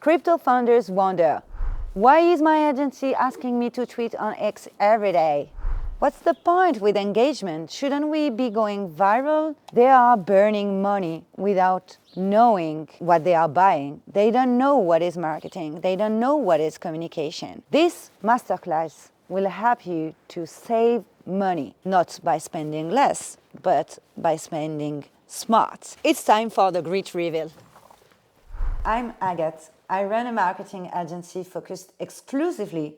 Crypto founders wonder, why is my agency asking me to tweet on X every day? What's the point with engagement? Shouldn't we be going viral? They are burning money without knowing what they are buying. They don't know what is marketing. They don't know what is communication. This masterclass will help you to save money, not by spending less, but by spending smart. It's time for the great reveal. I'm Agathe. I run a marketing agency focused exclusively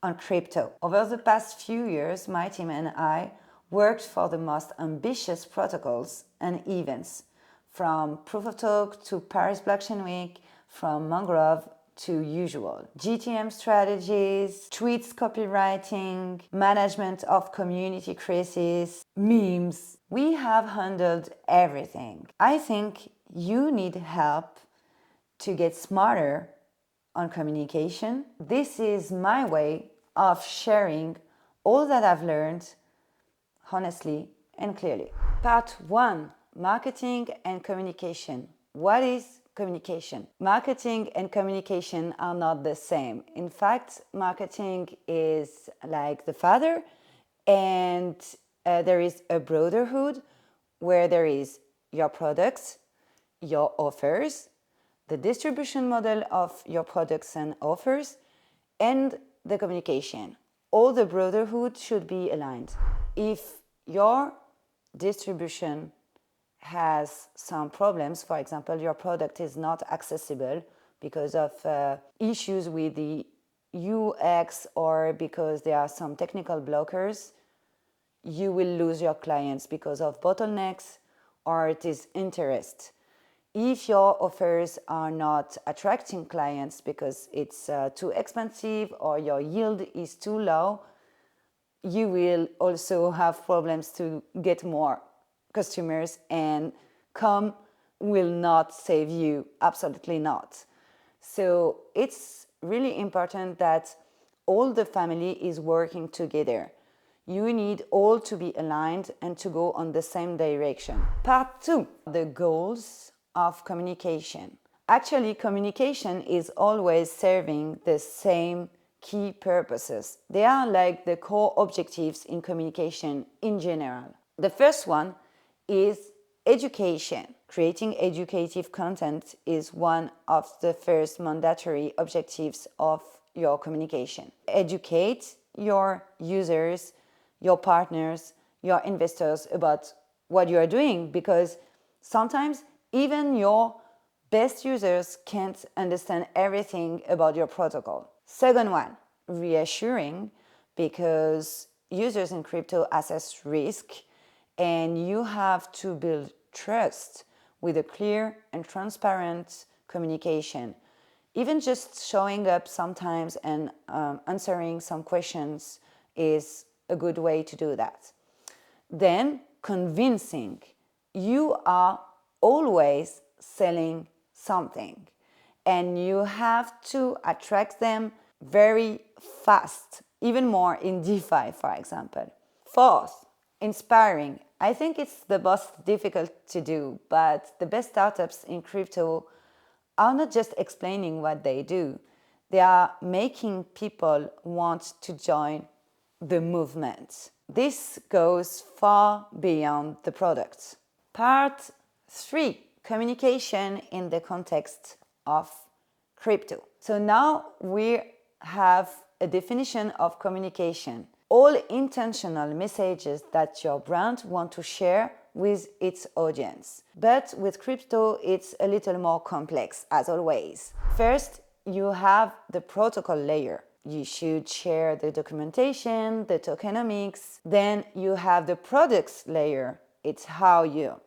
on crypto. Over the past few years, my team and I worked for the most ambitious protocols and events, from Proof of Talk to Paris Blockchain Week, from Mangrove to Usual. GTM strategies, tweets copywriting, management of community crises, memes. We have handled everything. I think you need help to get smarter on communication. This is my way of sharing all that I've learned honestly and clearly. Part 1, marketing and communication. What is communication? Marketing and communication are not the same. In fact, marketing is like the father, and there is a brotherhood where there is your products, your offers, the distribution model of your products and offers, and the communication. All the brotherhood should be aligned. If your distribution has some problems, for example, your product is not accessible because of issues with the UX or because there are some technical blockers, you will lose your clients because of bottlenecks or it is interest. If your offers are not attracting clients because it's too expensive or your yield is too low, you will also have problems to get more customers, and com will not save you, absolutely not. So it's really important that all the family is working together. You need all to be aligned and to go on the same direction. Part 2, the goals of communication. Actually, communication is always serving the same key purposes. They are like the core objectives in communication in general. The first one is education. Creating educative content is one of the first mandatory objectives of your communication. Educate your users, your partners, your investors about what you are doing, because sometimes even your best users can't understand everything about your protocol. Second one, reassuring, because users in crypto assess risk and you have to build trust with a clear and transparent communication. Even just showing up sometimes and answering some questions is a good way to do that. Then convincing. You are always selling something and you have to attract them very fast, even more in DeFi, for example. Fourth, inspiring. I think it's the most difficult to do, but the best startups in crypto are not just explaining what they do. They are making people want to join the movement. This goes far beyond the product. Part 3, communication in the context of crypto. So now we have a definition of communication. All intentional messages that your brand want to share with its audience. But with crypto, it's a little more complex, as always. First, you have the protocol layer. You should share the documentation, the tokenomics. Then you have the products layer. It's how your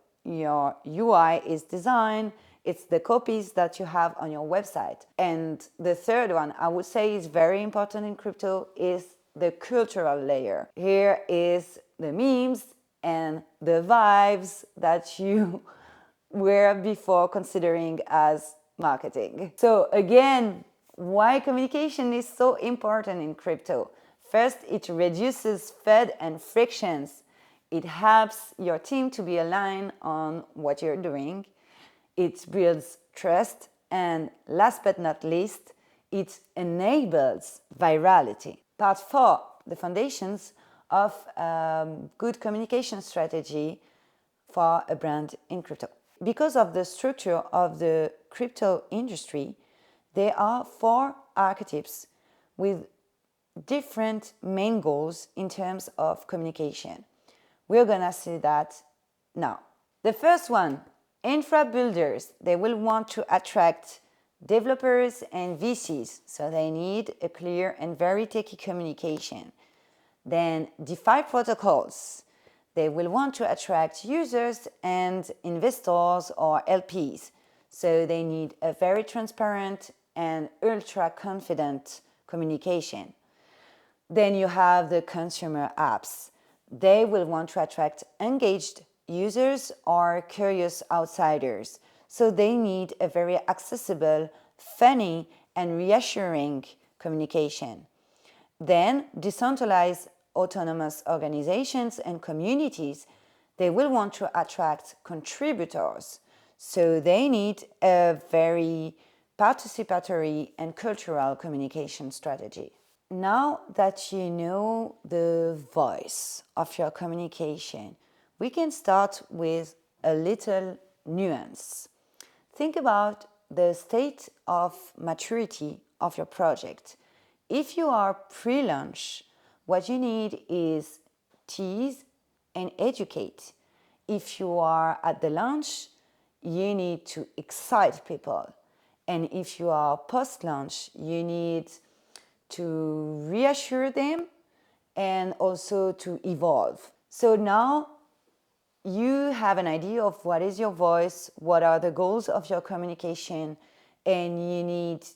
UI is designed. It's the copies that you have on your website. And the third one, I would say, is very important in crypto, is the cultural layer. Here is the memes and the vibes that you were before considering as marketing. So again, why communication is so important in crypto? First, it reduces FUD and frictions. It helps your team to be aligned on what you're doing. It builds trust And last but not least, it enables virality. Part 4, the foundations of good communication strategy for a brand in crypto. Because of the structure of the crypto industry, there are 4 archetypes with different main goals in terms of communication. We're gonna see that now. The first one, infra builders, they will want to attract developers and VCs, so they need a clear and very techy communication. Then DeFi protocols, they will want to attract users and investors or LPs, so they need a very transparent and ultra confident communication. Then you have the consumer apps. They will want to attract engaged users or curious outsiders. So they need a very accessible, funny, and reassuring communication. Then decentralized autonomous organizations and communities, they will want to attract contributors. So they need a very participatory and cultural communication strategy. Now that you know the voice of your communication, we can start with a little nuance. Think about the state of maturity of your project. If you are pre-launch, what you need is tease and educate. If you are at the launch, you need to excite people. And if you are post-launch, you need to reassure them and also to evolve. So now you have an idea of what is your voice, what are the goals of your communication, and you need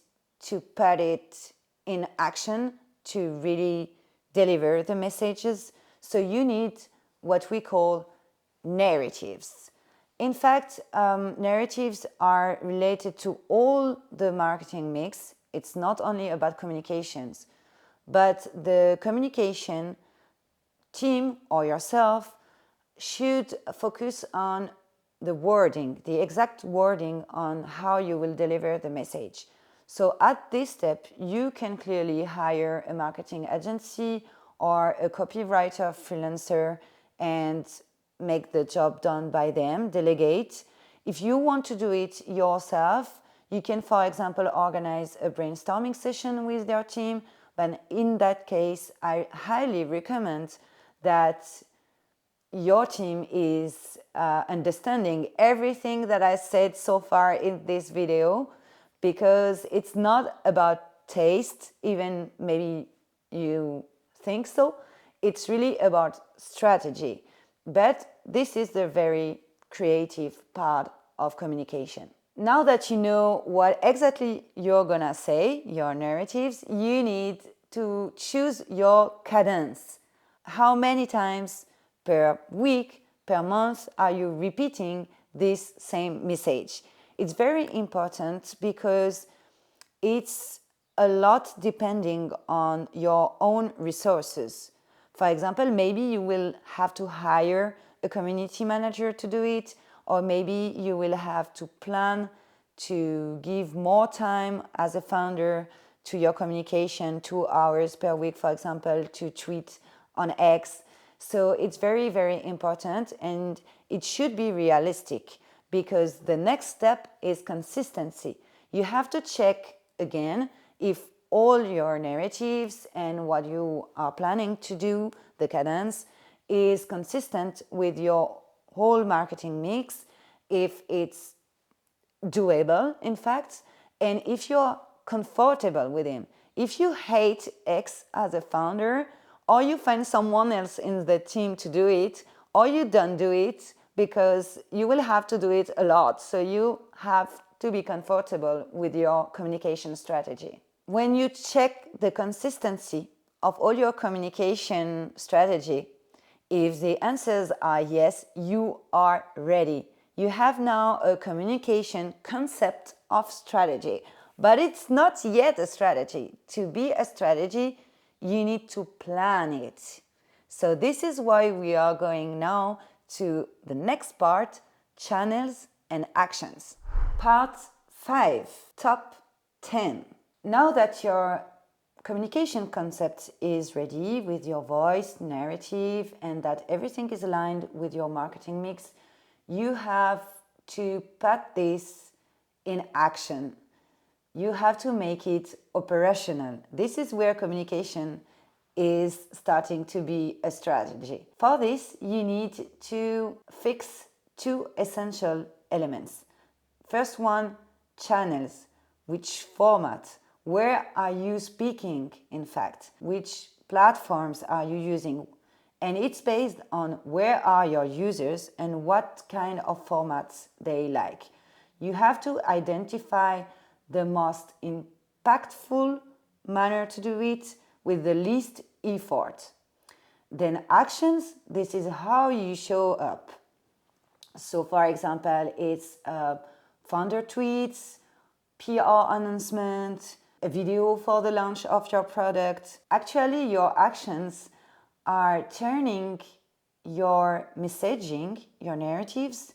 to put it in action to really deliver the messages. So you need what we call narratives. In fact, narratives are related to all the marketing mix. It's not only about communications, but the communication team or yourself should focus on the wording, the exact wording on how you will deliver the message. So at this step, you can clearly hire a marketing agency or a copywriter freelancer and make the job done by them, delegate. If you want to do it yourself, you can, for example, organize a brainstorming session with their team. But in that case, I highly recommend that your team is understanding everything that I said so far in this video, because it's not about taste, even maybe you think so. It's really about strategy. But this is the very creative part of communication. Now that you know what exactly you're gonna say, your narratives, you need to choose your cadence. How many times per week, per month are you repeating this same message? It's very important because it's a lot depending on your own resources. For example, maybe you will have to hire a community manager to do it, or maybe you will have to plan to give more time as a founder to your communication, 2 hours per week, for example, to tweet on X. So it's very, very important, and it should be realistic, because the next step is consistency. You have to check again if all your narratives and what you are planning to do, the cadence, is consistent with your whole marketing mix, if it's doable, in fact, and if you're comfortable with him. If you hate X as a founder, or you find someone else in the team to do it, or you don't do it, because you will have to do it a lot. So you have to be comfortable with your communication strategy. When you check the consistency of all your communication strategy, if the answers are yes, you are ready. You have now a communication concept of strategy, but it's not yet a strategy. To be a strategy, you need to plan it. So this is why we are going now to the next part, channels and actions. Part 5. Top 10. Now that your communication concept is ready with your voice, narrative, and that everything is aligned with your marketing mix, you have to put this in action. You have to make it operational. This is where communication is starting to be a strategy. For this, you need to fix 2 essential elements. First one, channels. Which format? Where are you speaking, in fact? Which platforms are you using? And it's based on where are your users and what kind of formats they like. You have to identify the most impactful manner to do it with the least effort. Then actions, this is how you show up. So for example, it's founder tweets, PR announcement, a video for the launch of your product. Actually, your actions are turning your messaging, your narratives,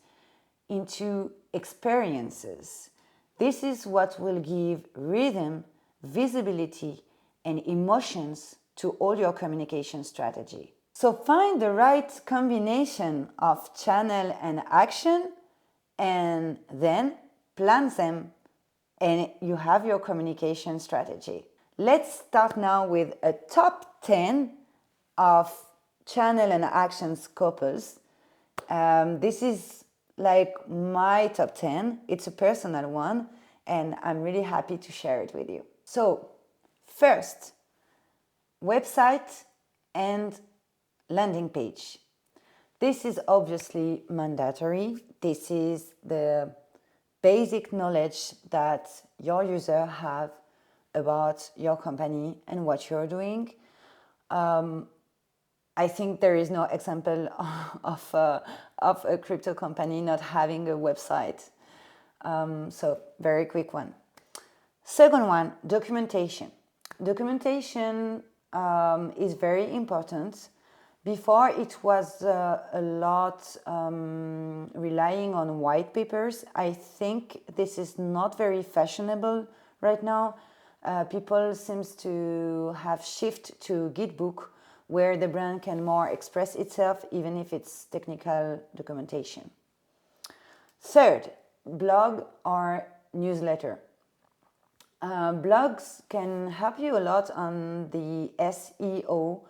into experiences. This is what will give rhythm, visibility, and emotions to all your communication strategy. So find the right combination of channel and action, and then plan them, and you have your communication strategy. Let's start now with a top 10 of channel and actions couples. This is like my top 10. It's a personal one, and I'm really happy to share it with you. So, first, website and landing page. This is obviously mandatory. This is the basic knowledge that your user have about your company and what you're doing. I think there is no example of a crypto company not having a website. So very quick one. Second one, documentation. Documentation is very important. Before it was a lot relying on white papers. I think this is not very fashionable right now. People seems to have shift to Gitbook, where the brand can more express itself, even if it's technical documentation. Third, blog or newsletter. Blogs can help you a lot on the SEO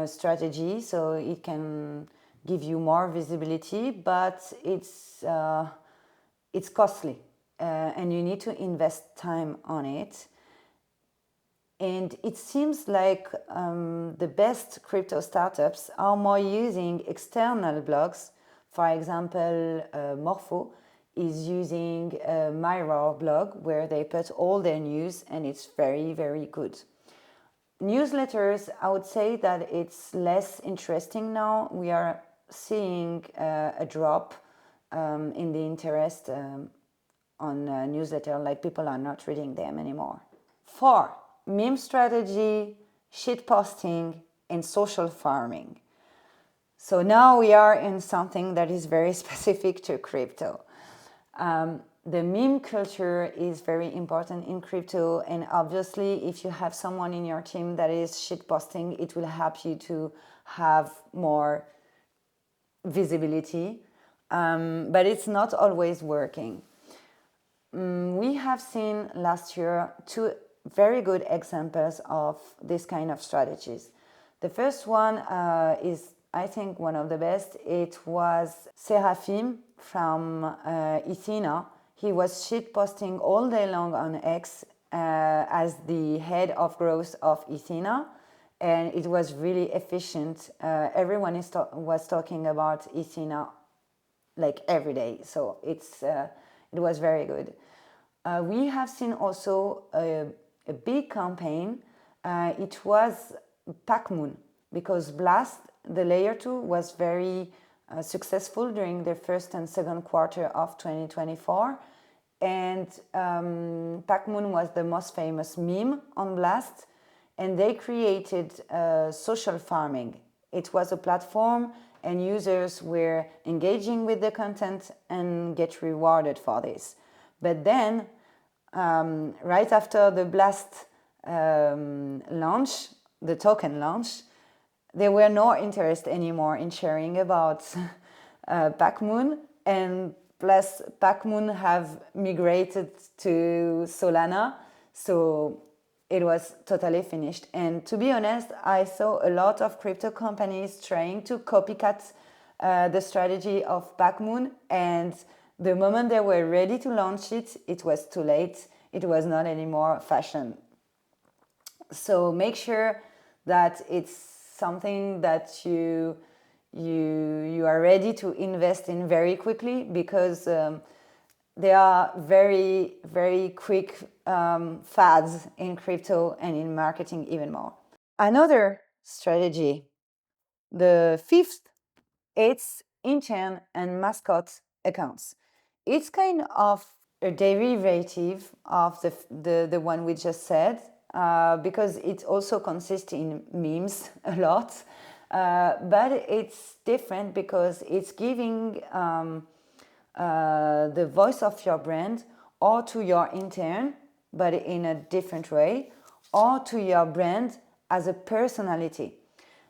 strategy, so it can give you more visibility, but it's costly, and you need to invest time on it. And it seems like the best crypto startups are more using external blogs. For example, Morpho is using a Mirror blog where they put all their news, and it's very, very good. Newsletters, I would say that it's less interesting now. We are seeing a drop in the interest on newsletter, like people are not reading them anymore. 4, meme strategy, shit posting, and social farming. So now we are in something that is very specific to crypto. The meme culture is very important in crypto, and obviously if you have someone in your team that is shitposting, it will help you to have more visibility, but it's not always working. We have seen last year 2 very good examples of this kind of strategies. The first one is, I think, one of the best. It was Seraphim from Ethena. He was shitposting all day long on X as the head of growth of Ethena, and it was really efficient. Everyone was talking about Ethena like every day, so it was very good. We have seen also a big campaign. It was Pac-Moon, because Blast, the layer 2, was very successful during the first and second quarter of 2024, and Pac-Moon was the most famous meme on Blast, and they created social farming. It was a platform, and users were engaging with the content and get rewarded for this. But then, right after the Blast launch, the token launch, there were no interest anymore in sharing about Pac-Moon, and plus Pac-Moon have migrated to Solana, so it was totally finished. And to be honest, I saw a lot of crypto companies trying to copycat the strategy of Pac-Moon, and the moment they were ready to launch it, it was too late. It was not anymore fashion. So make sure that it's something that you are ready to invest in very quickly, because there are very, very quick fads in crypto and in marketing even more. Another strategy, the fifth, it's intern and mascot accounts. It's kind of a derivative of the one we just said, because it also consists in memes a lot. But it's different because it's giving the voice of your brand, or to your intern, but in a different way, or to your brand as a personality.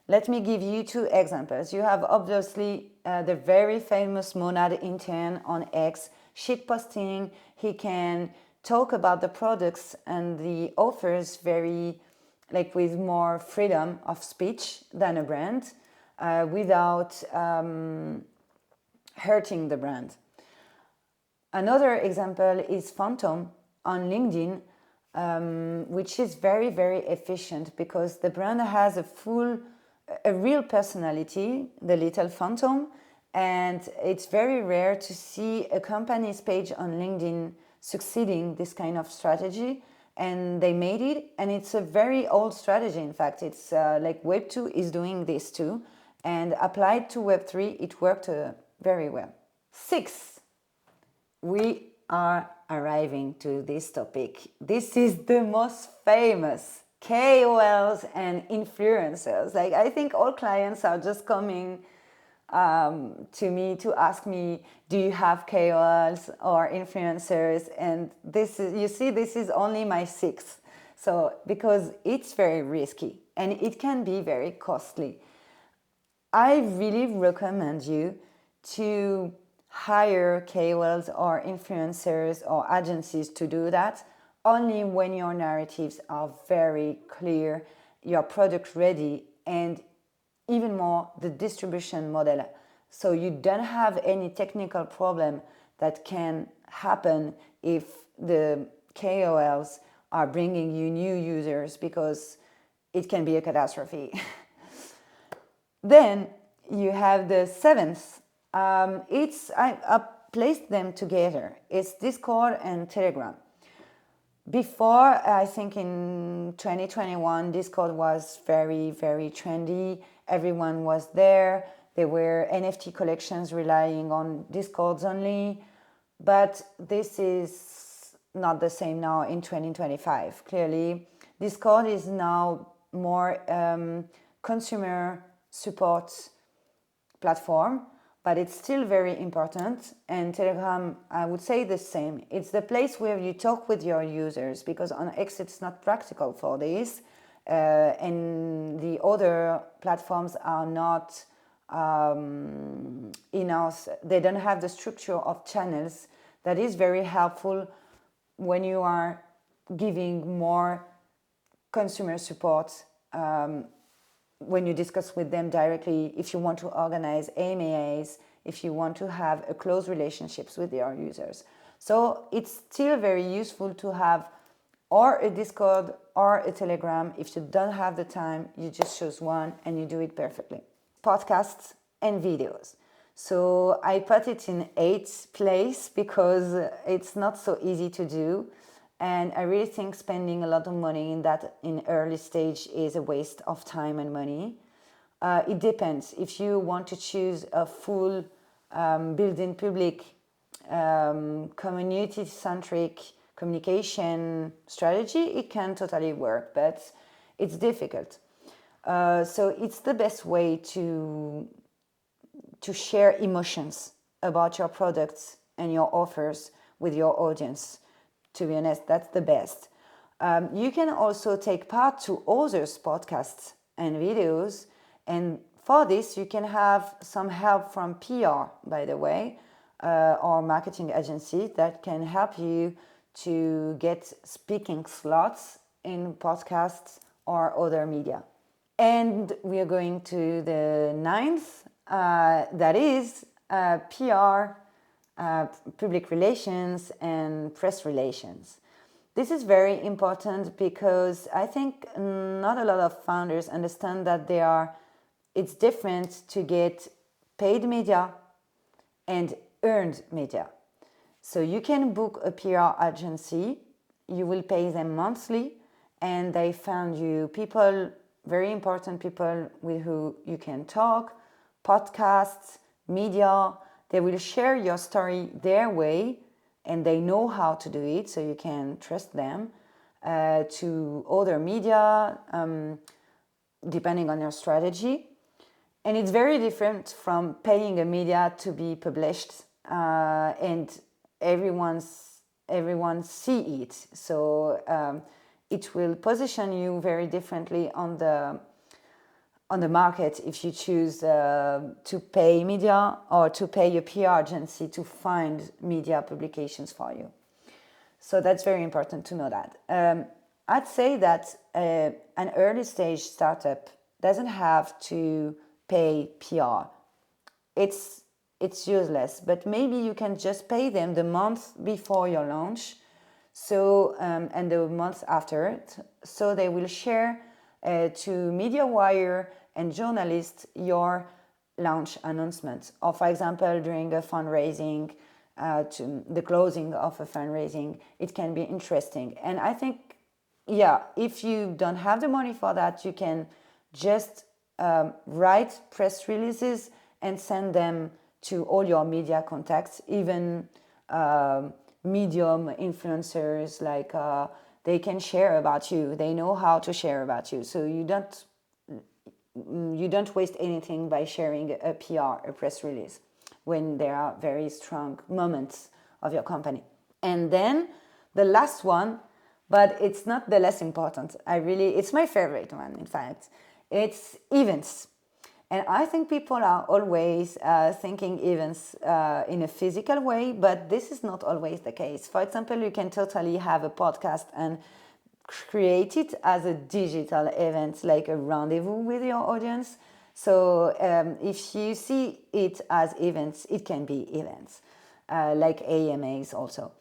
Let me give you two examples. You have obviously the very famous Monad intern on X, shitposting. He can talk about the products and the offers very, like, with more freedom of speech than a brand, without hurting the brand. Another example is Phantom on LinkedIn, which is very, very efficient because the brand has a real personality, the little Phantom, and it's very rare to see a company's page on LinkedIn succeeding this kind of strategy, and they made it, and it's a very old strategy. In fact, it's like Web 2 is doing this too, and applied to Web 3, it worked very well. 6, we are arriving to this topic. This is the most famous, KOLs and influencers. Like, I think all clients are just coming to me to ask me, do you have KOLs or influencers? And this is, you see, this is only my 6th. So, because it's very risky and it can be very costly. I really recommend you to hire KOLs or influencers or agencies to do that only when your narratives are very clear, your product ready, and even more the distribution model. So you don't have any technical problem that can happen if the KOLs are bringing you new users, because it can be a catastrophe. Then you have the 7th. I placed them together. It's Discord and Telegram. Before, I think in 2021, Discord was very, very trendy. Everyone was there. There were NFT collections relying on Discords only. But this is not the same now in 2025. Clearly, Discord is now more consumer support platform, but it's still very important. And Telegram, I would say the same. It's the place where you talk with your users, because on X it's not practical for this, and the other platforms are not enough. They don't have the structure of channels that is very helpful when you are giving more consumer support, when you discuss with them directly, if you want to organize AMAs, if you want to have a close relationships with your users. So it's still very useful to have or a Discord or a Telegram. If you don't have the time, you just choose one and you do it perfectly. Podcasts and videos. So I put it in 8th place because it's not so easy to do. And I really think spending a lot of money in that in early stage is a waste of time and money. It depends. If you want to choose a full built-in public, community-centric communication strategy, it can totally work, but it's difficult. So it's the best way to share emotions about your products and your offers with your audience. To be honest, that's the best. You can also take part to others' podcasts and videos, and for this you can have some help from PR, by the way, or marketing agency that can help you to get speaking slots in podcasts or other media. And we are going to the ninth, that is PR, public relations and press relations. This is very important because I think not a lot of founders understand that it's different to get paid media and earned media. So you can book a PR agency, you will pay them monthly, and they found you people, very important people with who you can talk, podcasts, media. They will share your story their way, and they know how to do it, so you can trust them. To other media, depending on your strategy. And it's very different from paying a media to be published and everyone see it. So it will position you very differently on the market if you choose to pay media or to pay a PR agency to find media publications for you. So that's very important to know that. I'd say that an early stage startup doesn't have to pay PR. It's useless, but maybe you can just pay them the month before your launch, so and the month after it, so they will share to MediaWire and journalists your launch announcement, or for example during a fundraising, to the closing of a fundraising. It can be interesting, and I think, yeah, if you don't have the money for that, you can just write press releases and send them to all your media contacts, even medium influencers, like they can share about you. They know how to share about you, so you don't waste anything by sharing a PR, a press release, when there are very strong moments of your company. And then the last one, but it's not the less important. It's my favorite one, in fact. It's events. And I think people are always thinking events in a physical way, but this is not always the case. For example, you can totally have a podcast and create it as a digital event, like a rendezvous with your audience. So if you see it as events, it can be events, like AMAs also.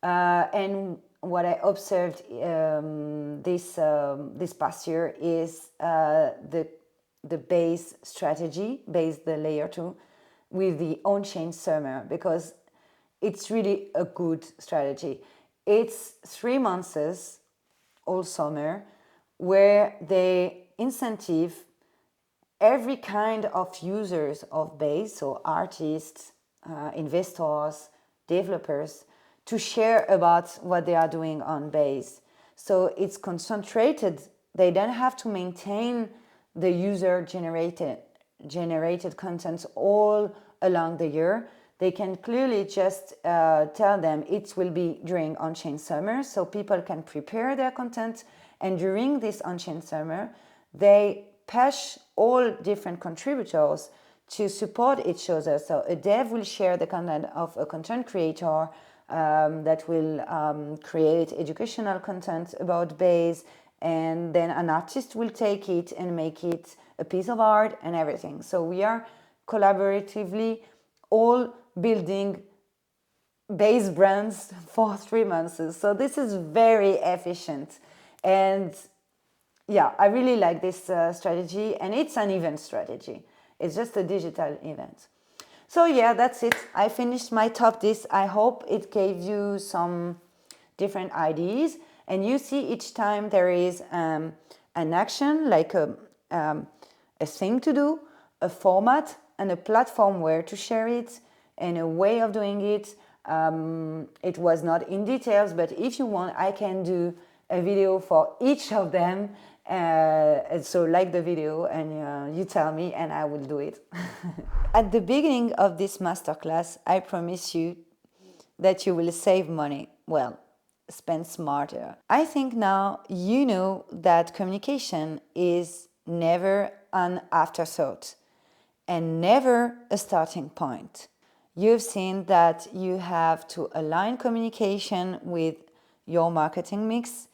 And what I observed this past year is the base strategy, the layer 2, with the on-chain summer, because it's really a good strategy. It's 3 months all summer where they incentive every kind of users of base, so artists, investors, developers, to share about what they are doing on base. So it's concentrated. They don't have to maintain the user generated content all along the year. They can clearly just tell them it will be during on-chain summer, so people can prepare their content. And during this on-chain summer, they push all different contributors to support each other. So a dev will share the content of a content creator that will create educational content about base, and then an artist will take it and make it a piece of art and everything. So we are collaboratively all building base brands for 3 months. So this is very efficient. And yeah, I really like this strategy, and it's an event strategy. It's just a digital event. So yeah, that's it. I finished my top 10. I hope it gave you some different ideas. And you see each time there is an action, like a thing to do, a format, and a platform where to share it, and a way of doing it. It was not in details, but if you want, I can do a video for each of them. So like the video, and you tell me, and I will do it. At the beginning of this masterclass, I promise you that you will save money. Well, spend smarter. I think now you know that communication is never an afterthought and never a starting point. You've seen that you have to align communication with your marketing mix,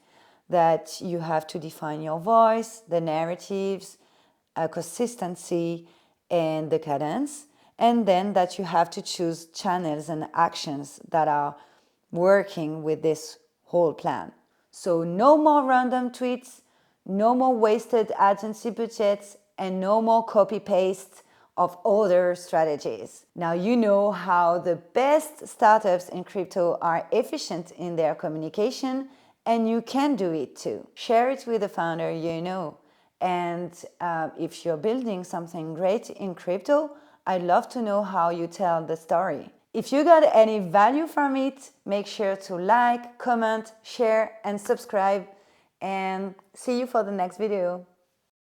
that you have to define your voice, the narratives, consistency, and the cadence, and then that you have to choose channels and actions that are working with this whole plan. So no more random tweets, no more wasted agency budgets, and no more copy-paste of other strategies. Now you know how the best startups in crypto are efficient in their communication, and you can do it too. Share it with a founder you know. And if you're building something great in crypto, I'd love to know how you tell the story. If you got any value from it, make sure to like, comment, share, and subscribe. And see you for the next video.